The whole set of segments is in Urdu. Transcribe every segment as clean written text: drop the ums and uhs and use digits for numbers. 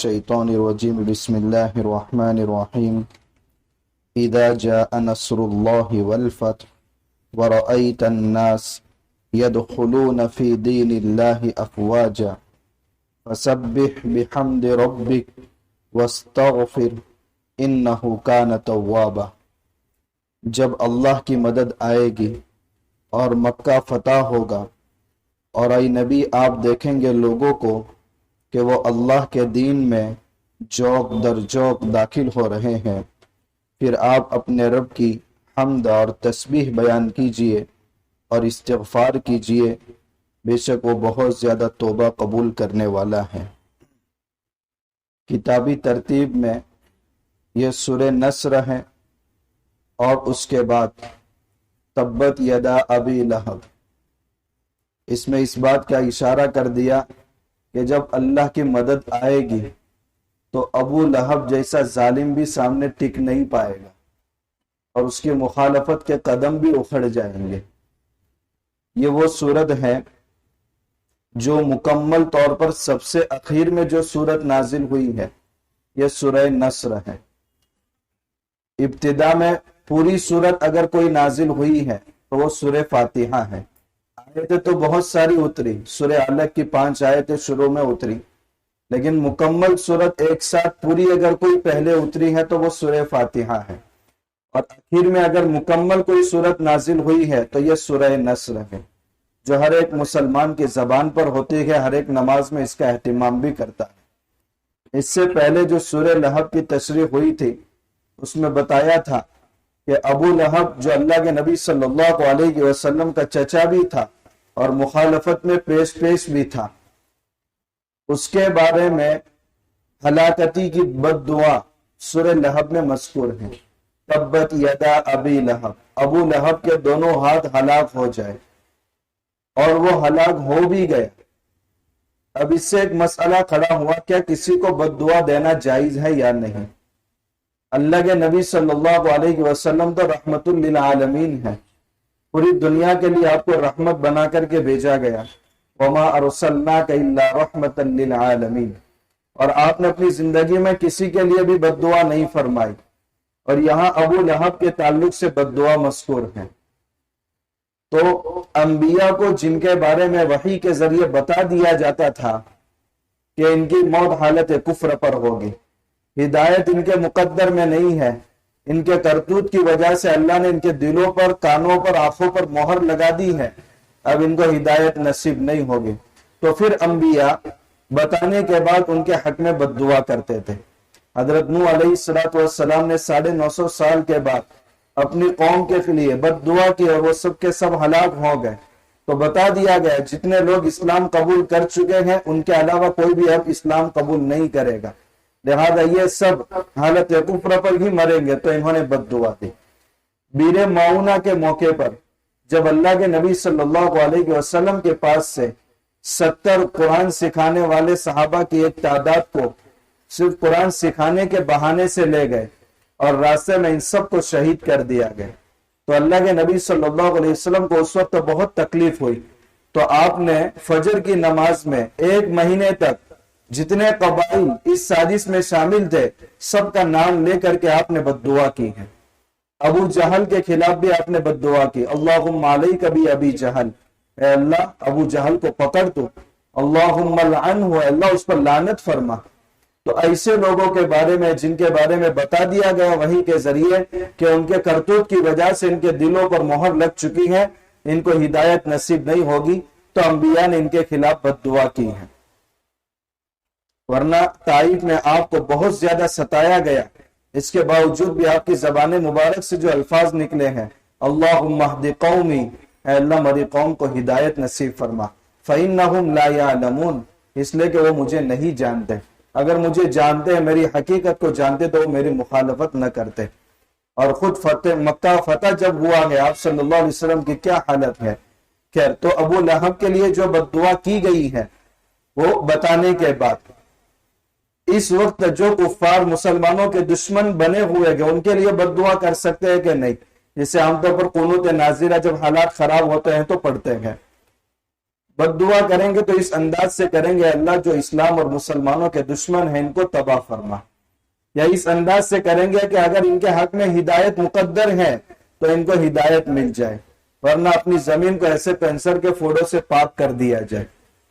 الشیطان الرجیم بسم اللہ الرحمن الرحیم اذا جاء نصر اللہ والفتح ورأیت الناس يدخلون في دین اللہ افواجا فسبح بحمد ربک واستغفر انہ کان توابا۔ جب اللہ کی مدد آئے گی اور مکہ فتح ہوگا اور اے نبی آپ دیکھیں گے لوگوں کو کہ وہ اللہ کے دین میں جوق در جوق داخل ہو رہے ہیں، پھر آپ اپنے رب کی حمد اور تسبیح بیان کیجئے اور استغفار کیجئے، بے شک وہ بہت زیادہ توبہ قبول کرنے والا ہے۔ کتابی ترتیب میں یہ سورہ نصر ہے اور اس کے بعد تبت یدا ابی لہب۔ اس میں اس بات کا اشارہ کر دیا کہ جب اللہ کی مدد آئے گی تو ابو لہب جیسا ظالم بھی سامنے ٹک نہیں پائے گا اور اس کی مخالفت کے قدم بھی اکھڑ جائیں گے۔ یہ وہ سورت ہے جو مکمل طور پر سب سے اخیر میں جو سورت نازل ہوئی ہے، یہ سورہ نصر ہے۔ ابتدا میں پوری سورت اگر کوئی نازل ہوئی ہے تو وہ سورہ فاتحہ ہے۔ آیتیں تو بہت ساری اتری، سورہ علق کی 5 آیتیں شروع میں اتری، لیکن مکمل سورت ایک ساتھ پوری اگر کوئی پہلے اتری ہے تو وہ سورہ فاتحہ ہے، اور آخر میں اگر مکمل کوئی سورت نازل ہوئی ہے تو یہ سورہ نصر ہے، جو ہر ایک مسلمان کی زبان پر ہوتی ہے، ہر ایک نماز میں اس کا اہتمام بھی کرتا ہے۔ اس سے پہلے جو سورہ لہب کی تشریح ہوئی تھی اس میں بتایا تھا کہ ابو لہب جو اللہ کے نبی صلی اللہ علیہ وسلم کا چچا بھی تھا اور مخالفت میں پیش بھی تھا، اس کے بارے میں ہلاکتی کی بد دعا سورہ لہب میں مذکور ہے۔ تبت یدا ابی لہب، ابو لہب کے دونوں ہاتھ ہلاک ہو جائے، اور وہ ہلاک ہو بھی گیا۔ اب اس سے ایک مسئلہ کھڑا ہوا، کیا کسی کو بد دعا دینا جائز ہے یا نہیں؟ اللہ کے نبی صلی اللہ علیہ وسلم تو رحمت للعالمین ہے، پوری دنیا کے لیے آپ کو رحمت بنا کر کے بھیجا گیا، وما ارسلناک الا رحمت للعالمین، اور آپ نے اپنی زندگی میں کسی کے لیے بھی بد دعا نہیں فرمائی، اور یہاں ابو لہب کے تعلق سے بد دعا مذکور ہے۔ تو انبیاء کو جن کے بارے میں وحی کے ذریعے بتا دیا جاتا تھا کہ ان کی موت حالت کفر پر ہوگی، ہدایت ان کے مقدر میں نہیں ہے، ان کے کرتوت کی وجہ سے اللہ نے ان کے دلوں پر، کانوں پر، آنکھوں پر مہر لگا دی ہے، اب ان کو ہدایت نصیب نہیں ہوگی، تو پھر انبیاء بتانے کے بعد ان کے حق میں بد دعا کرتے تھے۔ حضرت نوح علیہ السلام نے 950 سال کے بعد اپنی قوم کے لیے بد دعا کی اور وہ سب کے سب ہلاک ہو گئے، تو بتا دیا گیا جتنے لوگ اسلام قبول کر چکے ہیں ان کے علاوہ کوئی بھی اب اسلام قبول نہیں کرے گا، لہذا یہ سب حالت کفر پر ہی مریں گے، تو انہوں نے بد دعا دی۔ بیر معونہ کے موقع پر جب اللہ کے نبی صلی اللہ علیہ وسلم کے پاس سے 70 قرآن سکھانے والے صحابہ کی ایک تعداد کو صرف قرآن سکھانے کے بہانے سے لے گئے اور راستے میں ان سب کو شہید کر دیا گیا، تو اللہ کے نبی صلی اللہ علیہ وسلم کو اس وقت بہت تکلیف ہوئی، تو آپ نے فجر کی نماز میں 1 مہینے تک جتنے قبائل اس سازش میں شامل تھے سب کا نام لے کر کے آپ نے بد دعا کی ہے۔ ابو جہل کے خلاف بھی آپ نے بد دعا کی، اللہم علیک بی ابی جہل، اے اللہ ابو جہل کو پکڑ تو، اللہم لعنہ، اے اللہ اس پر لعنت فرما۔ تو ایسے لوگوں کے بارے میں جن کے بارے میں بتا دیا گیا وحی کے ذریعے کہ ان کے کرتوت کی وجہ سے ان کے دلوں پر مہر لگ چکی ہے، ان کو ہدایت نصیب نہیں ہوگی، تو انبیاء نے ان کے خلاف بد دعا کی ہے۔ ورنہ طائف میں آپ کو بہت زیادہ ستایا گیا، اس کے باوجود بھی آپ کی زبان مبارک سے جو الفاظ نکلے ہیں، اللہم اہد قومی، اے اللہ میری قوم کو ہدایت نصیب فرما، فإنہم لا یعلمون، اس لیے کہ وہ مجھے نہیں جانتے، اگر مجھے جانتے ہیں، میری حقیقت کو جانتے تو وہ میری مخالفت نہ کرتے۔ اور خود مکہ فتح جب ہوا ہے، آپ صلی اللہ علیہ وسلم کی کیا حالت ہے۔ خیر، تو ابو لہب کے لیے جو بد دعا کی گئی ہے وہ بتانے کے بعد اس وقت جو کفار مسلمانوں کے دشمن بنے ہوئے گے ان کے لیے بد دعا کر سکتے ہیں کہ نہیں؟ جسے عام طور پر قنوت نازلہ جب حالات خراب ہوتے ہیں تو پڑھتے ہیں، بد دعا کریں گے تو اس انداز سے کریں گے، اللہ جو اسلام اور مسلمانوں کے دشمن ہیں ان کو تباہ فرما، یا اس انداز سے کریں گے کہ اگر ان کے حق میں ہدایت مقدر ہے تو ان کو ہدایت مل جائے، ورنہ اپنی زمین کو ایسے کینسر کے پھوڑوں سے پاک کر دیا جائے۔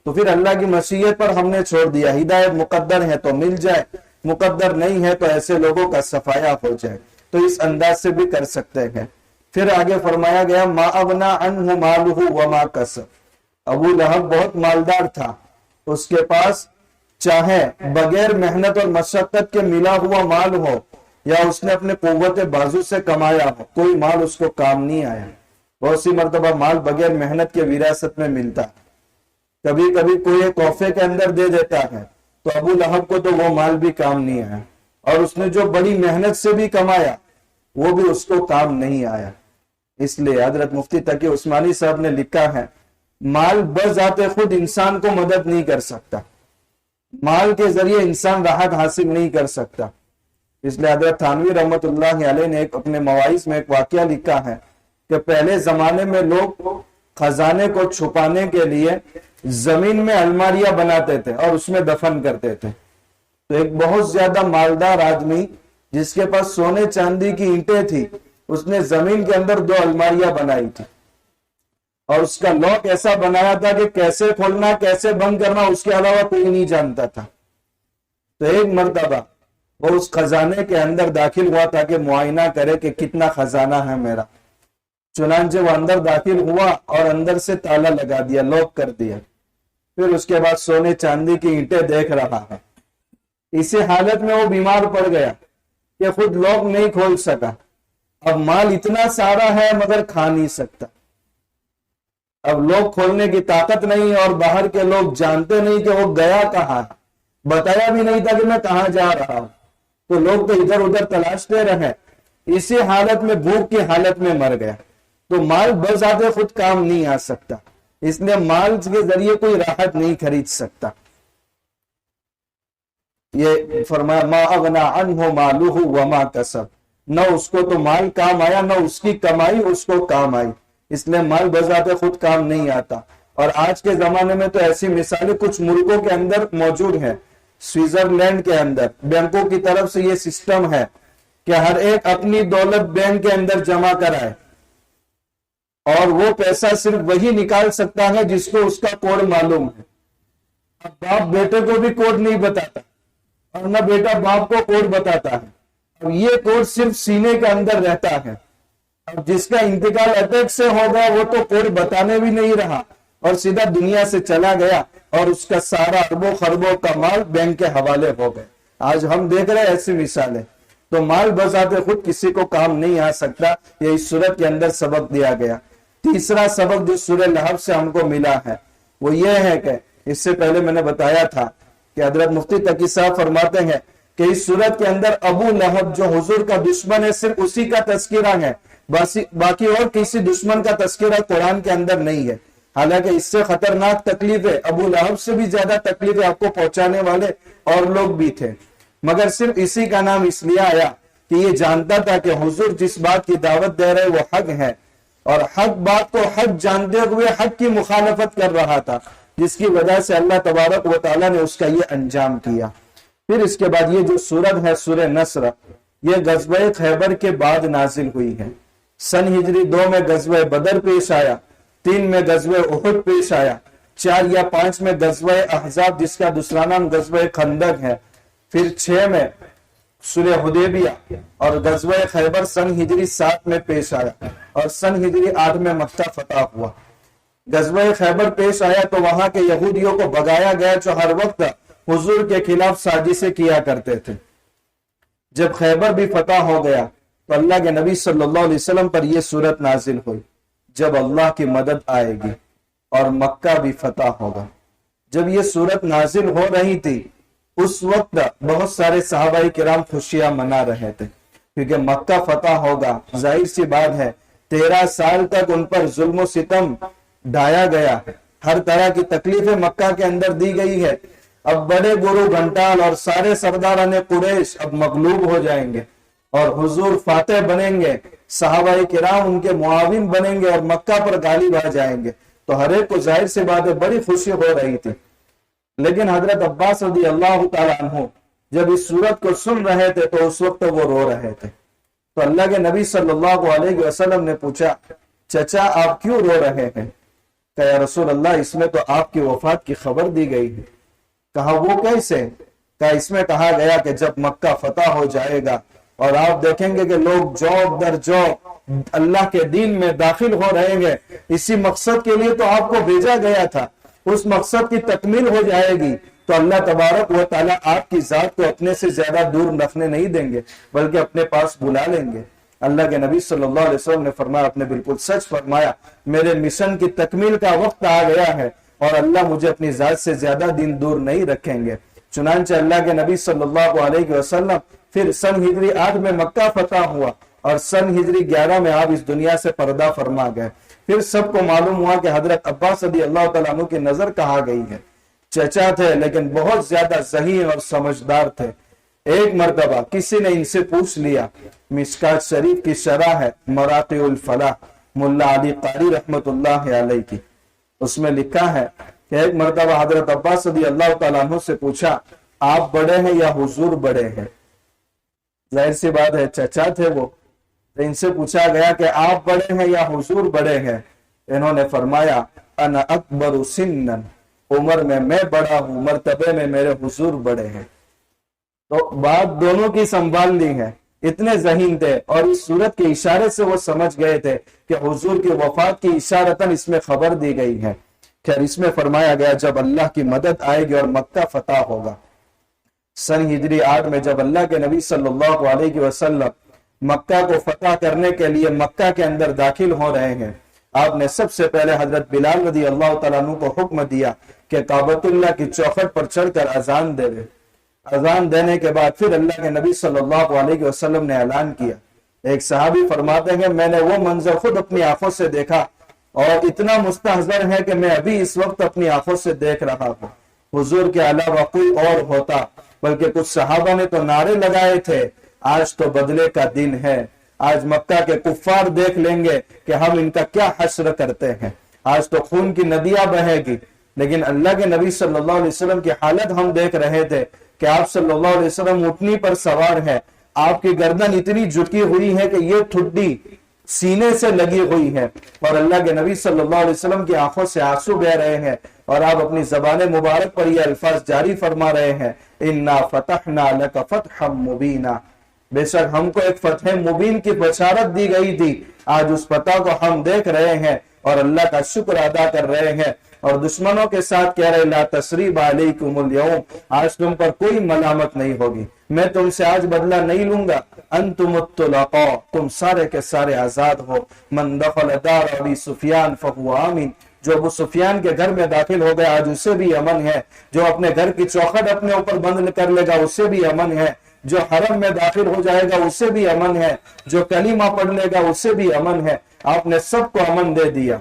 تو پھر اللہ کی مشیت پر ہم نے چھوڑ دیا، ہدایت مقدر ہے تو مل جائے، مقدر نہیں ہے تو ایسے لوگوں کا صفایا ہو جائے۔ تو اس انداز سے بھی کر سکتے ہیں۔ پھر آگے فرمایا گیا ما اغنا عنہ مالہ وما کسب۔ ابو لہب بہت مالدار تھا، اس کے پاس چاہے بغیر محنت اور مشقت کے ملا ہوا مال ہو یا اس نے اپنے قوت بازو سے کمایا ہو، کوئی مال اس کو کام نہیں آیا۔ بہت سی مرتبہ مال بغیر محنت کے وراثت میں ملتا، کبھی کبھی کوئی ایک تحفے کے اندر دے دیتا ہے، تو ابو لہب کو تو وہ مال بھی کام نہیں آیا، اور اس نے جو بڑی محنت سے بھی کمایا وہ بھی اس کو کام نہیں آیا۔ اس لیے حضرت مفتی تقی عثمانی صاحب نے لکھا ہے مال بذات خود انسان کو مدد نہیں کر سکتا، مال کے ذریعے انسان راحت حاصل نہیں کر سکتا۔ اس لیے حضرت تھانوی رحمت اللہ علیہ نے اپنے مواعظ میں ایک واقعہ لکھا ہے کہ پہلے زمانے میں لوگ خزانے کو چھپانے کے لیے زمین میں الماریاں بناتے تھے اور اس میں دفن کرتے تھے۔ تو ایک بہت زیادہ مالدار آدمی جس کے پاس سونے چاندی کی اینٹیں تھی، اس نے زمین کے اندر 2 الماریاں بنائی تھی، اور اس کا لاک ایسا بنایا تھا کہ کیسے کھولنا کیسے بند کرنا اس کے علاوہ کوئی نہیں جانتا تھا۔ تو ایک مرتبہ وہ اس خزانے کے اندر داخل ہوا تاکہ معائنہ کرے کہ کتنا خزانہ ہے میرا۔ چنانچہ وہ اندر داخل ہوا اور اندر سے تالا لگا دیا، لاک کر دیا۔ پھر اس کے بعد سونے چاندی کی اینٹیں دیکھ رہا ہے۔ اسی حالت میں وہ بیمار پڑ گیا کہ خود لاک نہیں کھول سکا۔ اب مال اتنا سارا ہے مگر کھا نہیں سکتا، اب لوگ کھولنے کی طاقت نہیں، اور باہر کے لوگ جانتے نہیں کہ وہ گیا کہاں، بتایا بھی نہیں تھا کہ میں کہاں جا رہا ہوں، تو لوگ تو ادھر ادھر تلاشتے رہے۔ اسی حالت میں بھوک کی حالت میں مر گیا۔ تو مال بذات خود کام نہیں آ سکتا، اس لیے مال کے ذریعے کوئی راحت نہیں خرید سکتا۔ یہ فرمایا ما اغنا عنہ مالہ وما کسب، نہ اس کو تو مال کام آیا نہ اس کی کمائی اس کو کام آئی، اس لیے مال بذات خود کام نہیں آتا۔ اور آج کے زمانے میں تو ایسی مثالیں کچھ ملکوں کے اندر موجود ہیں، سوئٹزرلینڈ کے اندر بینکوں کی طرف سے یہ سسٹم ہے کہ ہر ایک اپنی دولت بینک کے اندر جمع کرائے، اور وہ پیسہ صرف وہی نکال سکتا ہے جس کو اس کا کوڈ معلوم ہے۔ اب باپ بیٹے کو بھی کوڈ نہیں بتاتا، اور نہ بیٹا باپ کو کوڈ بتاتا ہے۔ اب یہ کوڈ صرف سینے کے اندر رہتا ہے۔ اب جس کا انتقال اٹیک سے ہوگا وہ تو کوڈ بتانے بھی نہیں رہا اور سیدھا دنیا سے چلا گیا، اور اس کا سارا اربوں خربوں کا مال بینک کے حوالے ہو گئے۔ آج ہم دیکھ رہے ہیں ایسی مثالیں۔ تو مال بذات خود کسی کو کام نہیں آ سکتا، یہ اس سورت کے اندر سبق دیا گیا۔ تیسرا سبق جو سورہ لہب سے ہم کو ملا ہے وہ یہ ہے کہ اس سے پہلے میں نے بتایا تھا کہ حضرت مفتی تقی صاحب فرماتے ہیں کہ اس سورت کے اندر ابو لہب جو حضور کا دشمن ہے صرف اسی کا تذکرہ ہے، باقی اور کسی دشمن کا تذکرہ قرآن کے اندر نہیں ہے۔ حالانکہ اس سے خطرناک تکلیف ہے، ابو لہب سے بھی زیادہ تکلیف آپ کو پہنچانے والے اور لوگ بھی تھے، مگر صرف اسی کا نام اس لیے آیا کہ یہ جانتا تھا کہ حضور جس بات کی دعوت دے رہے وہ حق ہے، اور حق بات کو حق جانتے ہوئے حق کی مخالفت کر رہا تھا، جس کی وجہ سے اللہ تبارک و تعالیٰ نے اس کا یہ انجام کیا۔ پھر اس کے بعد یہ جو سورت ہے سورہ نصر، یہ غزوہ خیبر کے بعد نازل ہوئی ہے۔ سن ہجری 2 میں غزوہ بدر پیش آیا، 3 میں غزوہ احد پیش آیا، 4 یا 5 میں غزوہ احزاب جس کا دوسرا نام غزوہ خندق ہے، پھر 6 میں سورہ حدیبیہ، اور غزوہ خیبر سن ہجری 7 میں پیش آیا، اور سن ہجری 8 میں مکہ فتح ہوا۔ غزوہ خیبر پیش آیا تو وہاں کے یہودیوں کو بھگایا گیا جو ہر وقت حضور کے خلاف سازشیں کیا کرتے تھے۔ جب خیبر بھی فتح ہو گیا تو اللہ کے نبی صلی اللہ علیہ وسلم پر یہ سورت نازل ہوئی، جب اللہ کی مدد آئے گی اور مکہ بھی فتح ہوگا۔ جب یہ سورت نازل ہو رہی تھی اس وقت بہت سارے صحابہ کرام خوشیاں منا رہے تھے، کیونکہ مکہ فتح ہوگا۔ ظاہر سی بات ہے 13 سال تک ان پر ظلم و ستم ڈھایا گیا، ہر طرح کی تکلیفیں مکہ کے اندر دی گئی ہے۔ اب بڑے گرو گھنٹال اور سارے سرداران قریش اب مغلوب ہو جائیں گے اور حضور فاتح بنیں گے، صحابہ کرام ان کے معاون بنیں گے اور مکہ پر غالب آ جائیں گے۔ تو ہر ایک کو ظاہر سی بات ہے بڑی خوشی ہو رہی تھی. لیکن حضرت عباس رضی اللہ تعالیٰ عنہ جب اس صورت کو سن رہے تھے تو اس وقت وہ رو رہے تھے. تو اللہ کے نبی صلی اللہ علیہ وسلم نے پوچھا چچا آپ کیوں رو رہے ہیں؟ کہ یا رسول اللہ اس میں تو آپ کی وفات کی خبر دی گئی ہے. کہا وہ کیسے؟ کہ اس میں کہا گیا کہ جب مکہ فتح ہو جائے گا اور آپ دیکھیں گے کہ لوگ جوب در جوب اللہ کے دین میں داخل ہو رہے ہیں، اسی مقصد کے لیے تو آپ کو بھیجا گیا تھا، اس مقصد کی تکمیل ہو جائے گی تو اللہ تبارک و تعالیٰ آپ کی ذات کو اپنے سے زیادہ دور رکھنے نہیں دیں گے بلکہ اپنے پاس بلا لیں گے. اللہ کے نبی صلی اللہ علیہ وسلم نے فرمایا آپ نے بالکل سچ فرمایا، میرے مشن کی تکمیل کا وقت آ گیا ہے اور اللہ مجھے اپنی ذات سے زیادہ دن دور نہیں رکھیں گے. چنانچہ اللہ کے نبی صلی اللہ علیہ وسلم پھر سن ہجری 8 میں مکہ فتح ہوا اور سن ہجری 11 میں آپ اس دنیا سے پردہ فرما گئے. پھر سب کو معلوم ہوا کہ حضرت عباس رضی اللہ تعالیٰ عنہ کی نظر کہاں گئی ہے. چچا تھے لیکن بہت زیادہ ذہین اور سمجھدار تھے. ایک مرتبہ کسی نے ان سے پوچھ لیا، مشکات شریف کی شرح ہے مراقی الفلاح ملا علی قاری رحمت اللہ علیہ کی، اس میں لکھا ہے کہ ایک مرتبہ حضرت عباس رضی اللہ تعالیٰ عنہ سے پوچھا آپ بڑے ہیں یا حضور بڑے ہیں؟ ظاہر سی بات ہے چچا تھے وہ، تو ان سے پوچھا گیا کہ آپ بڑے ہیں یا حضور بڑے ہیں؟ انہوں نے فرمایا انا اکبر سنا، عمر میں بڑا ہوں، مرتبے میں میرے حضور بڑے ہیں. تو بات دونوں کی سنبھال لی ہے، اتنے ذہین تھے اور اس صورت کے اشارے سے وہ سمجھ گئے تھے کہ حضور کی وفات کی اشارتاً اس میں خبر دی گئی ہے. خیر اس میں فرمایا گیا جب اللہ کی مدد آئے گی اور مکہ فتح ہوگا. سن ہجری 8 میں جب اللہ کے نبی صلی اللہ علیہ وسلم مکہ کو فتح کرنے کے لیے مکہ کے اندر داخل ہو رہے ہیں، آپ نے سب سے پہلے حضرت بلال رضی اللہ تعالیٰ عنہ کو حکم دیا کہ کعبۃ اللہ کی چوکھٹ پر چڑھ کر اذان دے. اذان دینے کے بعد پھر اللہ کے نبی صلی اللہ علیہ وسلم نے اعلان کیا. ایک صحابی فرماتے ہیں میں نے وہ منظر خود اپنی آنکھوں سے دیکھا اور اتنا مستحضر ہے کہ میں ابھی اس وقت اپنی آنکھوں سے دیکھ رہا ہوں. حضور کے علاوہ کوئی اور ہوتا، بلکہ کچھ صحابہ نے تو نعرے لگائے تھے آج تو بدلے کا دن ہے، آج مکہ کے کفار دیکھ لیں گے کہ ہم ان کا کیا حشر کرتے ہیں، آج تو خون کی ندیاں بہے گی. لیکن اللہ کے نبی صلی اللہ علیہ وسلم کی حالت ہم دیکھ رہے تھے کہ آپ صلی اللہ علیہ وسلم اٹھنی پر سوار ہے، آپ کی گردن اتنی جھکی ہوئی ہے کہ یہ ٹھڈی سینے سے لگی ہوئی ہے اور اللہ کے نبی صلی اللہ علیہ وسلم کی آنکھوں سے آنسو بہ رہے ہیں اور آپ اپنی زبان مبارک پر یہ الفاظ جاری فرما رہے ہیں انا فتحنا لک فتحا مبینا، بے شک ہم کو ایک فتح مبین کی بشارت دی گئی تھی، آج اس فتح کو ہم دیکھ رہے ہیں اور اللہ کا شکر ادا کر رہے ہیں اور دشمنوں کے ساتھ کہہ رہے لا تثریب علیکم اليوم، آج تم پر کوئی ملامت نہیں ہوگی، میں تم سے آج بدلہ نہیں لوں گا، انتم الطلقاء، تم سارے کے سارے آزاد ہو، من دخل دار ابی سفیان فهو آمن، جو ابو سفیان کے گھر میں داخل ہو گیا آج اسے بھی امن ہے، جو اپنے گھر کی چوکھٹ اپنے اوپر بند کر لے گا اسے بھی امن ہے، جو حرم میں داخل ہو جائے گا اسے بھی امن ہے، جو کلمہ پڑھ لے گا اسے بھی امن ہے. آپ نے سب کو امن دے دیا.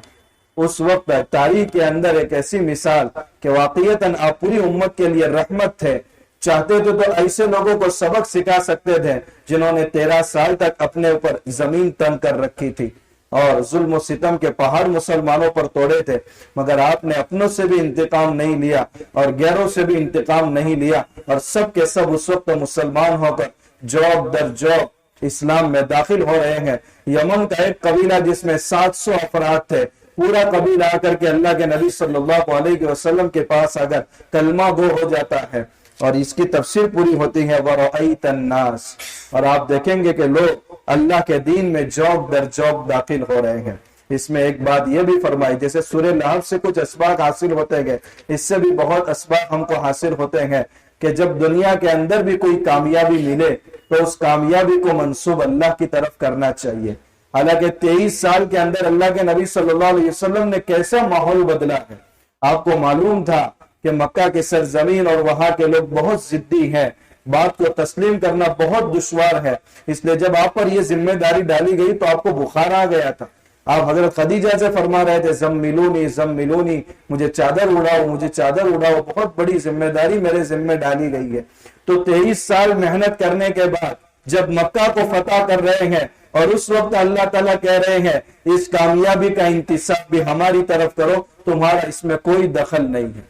اس وقت تاریخ کے اندر ایک ایسی مثال کہ واقعیتاً آپ پوری امت کے لیے رحمت تھے، چاہتے تو ایسے لوگوں کو سبق سکھا سکتے تھے جنہوں نے 13 سال تک اپنے اوپر زمین تن کر رکھی تھی اور ظلم و ستم کے پہاڑ مسلمانوں پر توڑے تھے، مگر آپ نے اپنوں سے بھی انتقام نہیں لیا اور غیروں سے بھی انتقام نہیں لیا اور سب کے سب اس وقت مسلمان ہو کر جوب در جوب اسلام میں داخل ہو رہے ہیں. یمن کا ایک قبیلہ جس میں 700 افراد تھے، پورا قبیلہ آ کر کے اللہ کے نبی صلی اللہ علیہ وسلم کے پاس اگر کلمہ گو ہو جاتا ہے اور اس کی تفسیر پوری ہوتی ہے وَرَأَيْتَ النَّاسِ، اور آپ دیکھیں گے کہ لوگ اللہ کے دین میں جوب در جوب داخل ہو رہے ہیں. اس میں ایک بات یہ بھی فرمائی جیسے سورہ لہب سے کچھ اسباق حاصل ہوتے گئے، اس سے بھی بہت اسباق ہم کو حاصل ہوتے ہیں کہ جب دنیا کے اندر بھی کوئی کامیابی ملے تو اس کامیابی کو منسوب اللہ کی طرف کرنا چاہیے. حالانکہ 23 سال کے اندر اللہ کے نبی صلی اللہ علیہ وسلم نے کیسا ماحول بدلا ہے. آپ کو معلوم تھا کہ مکہ کے سرزمین اور وہاں کے لوگ بہت ضدی ہیں، بات کو تسلیم کرنا بہت دشوار ہے، اس لیے جب آپ پر یہ ذمہ داری ڈالی گئی تو آپ کو بخار آ گیا تھا. آپ حضرت خدیجہ سے فرما رہے تھے زملونی زملونی، مجھے چادر اڑاؤ مجھے چادر اڑاؤ، بہت بڑی ذمہ داری میرے ذمہ ڈالی گئی ہے. تو 23 سال محنت کرنے کے بعد جب مکہ کو فتح کر رہے ہیں اور اس وقت اللہ تعالیٰ کہہ رہے ہیں اس کامیابی کا انتصاب بھی ہماری طرف کرو، تمہارا اس میں کوئی دخل نہیں ہے۔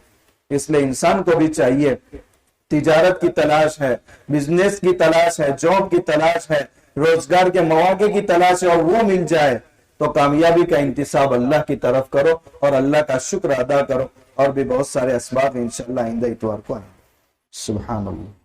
اس لیے انسان کو بھی چاہیے، تجارت کی تلاش ہے، بزنس کی تلاش ہے، جاب کی تلاش ہے، روزگار کے مواقع کی تلاش ہے، اور وہ مل جائے تو کامیابی کا انتصاب اللہ کی طرف کرو اور اللہ کا شکر ادا کرو، اور بھی بہت سارے اسباب انشاءاللہ آئندہ اتوار کو آئیں۔ سبحان اللہ۔